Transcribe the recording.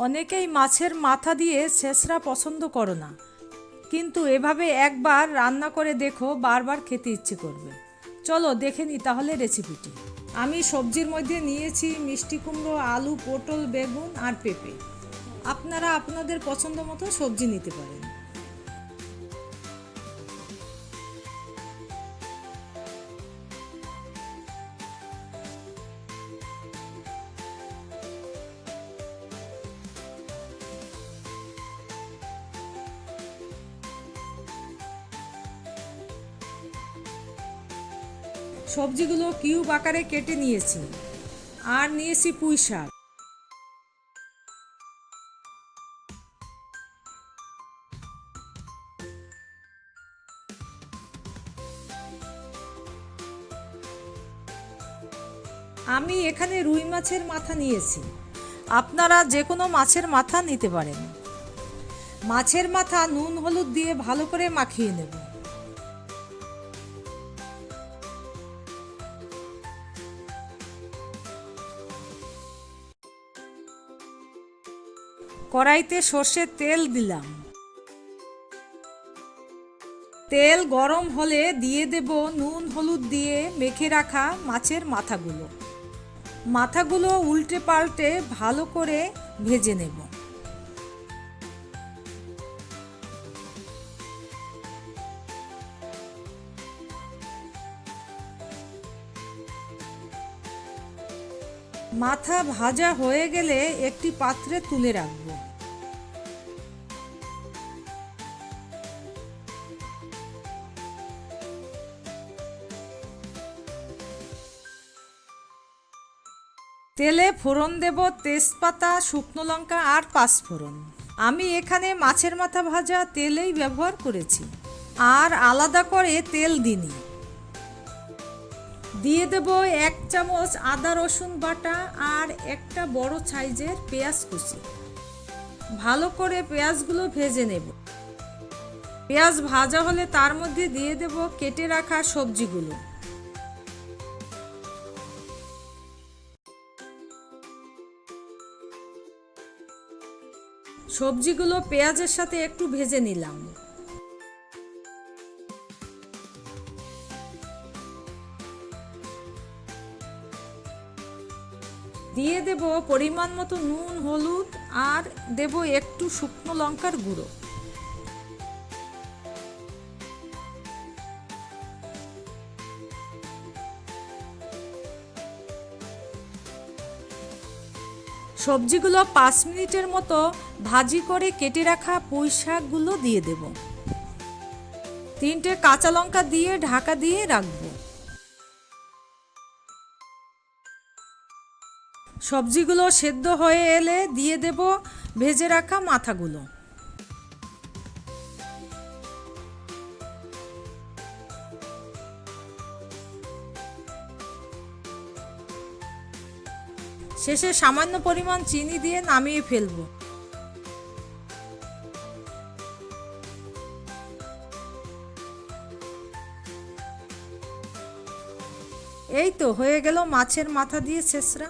অনেকেই মাছের মাথা দিয়ে ছেঁচড়া পছন্দ করো না, কিন্তু এভাবে একবার রান্না করে দেখো, বারবার খেতে ইচ্ছে করবে। চলো দেখে নিই তাহলে রেসিপিটি। আমি সবজির মধ্যে নিয়েছি মিষ্টি কুমড়ো, আলু, পটল, বেগুন আর পেঁপে। আপনারা আপনাদের পছন্দ মতো সবজি নিতে পারেন। সবজিগুলো কিউব আকারে কেটে নিয়েছি। আর নিয়েছি পুঁই শাক। আমি এখানে রুই মাছের মাথা নিয়েছি। আপনারা যে কোনো মাছের মাথা নিতে পারেন। মাছের মাথা নুন হলুদ দিয়ে ভালো করে মাখিয়ে নেব। কড়াইতে সর্ষের তেল দিলাম। তেল গরম হলে দিয়ে দেব নুন হলুদ দিয়ে মেখে রাখা মাছের মাথাগুলো। মাথাগুলো উল্টে পাল্টে ভালো করে ভেজে নেব। মাথা ভাজা হয়ে গেলে একটি পাত্রে তুলে রাখব। তেলে ফোড়ন দেব তেজপাতা, শুকনো লঙ্কা আর পাঁচফোড়ন। আমি এখানে মাছের মাথা ভাজা তেলেই ব্যবহার করেছি, আর আলাদা করে তেল দিইনি। দিয়ে দেব 1 চামচ আদা রসুন বাটা আর একটা বড় সাইজের পেঁয়াজ কুচি। ভালো করে পেঁয়াজগুলো ভেজে নেব। পেঁয়াজ ভাজা হলে তার মধ্যে দিয়ে দেব কেটে রাখা সবজিগুলো। সবজিগুলো পেঁয়াজের সাথে একটু ভেজে নিলাম। দিয়ে দেব পরিমাণ মতো নুন হলুদ আর দেব একটু শুকনো লঙ্কার গুঁড়ো। সবজিগুলো 5 মিনিটের মতো ভাজি করে কেটে রাখা পুঁই শাকগুলো দিয়ে দেব। 3টে কাঁচা লঙ্কা দিয়ে ঢাকা দিয়ে রাখবো। সবজিগুলো সেদ্ধ হয়ে এলে দিয়ে দেব ভেজে রাখা মাথাগুলো। শেষে সামান্য পরিমাণ চিনি দিয়ে নামিয়ে ফেলব। এই তো হয়ে গেল মাছের মাথা দিয়ে ছেঁচড়া।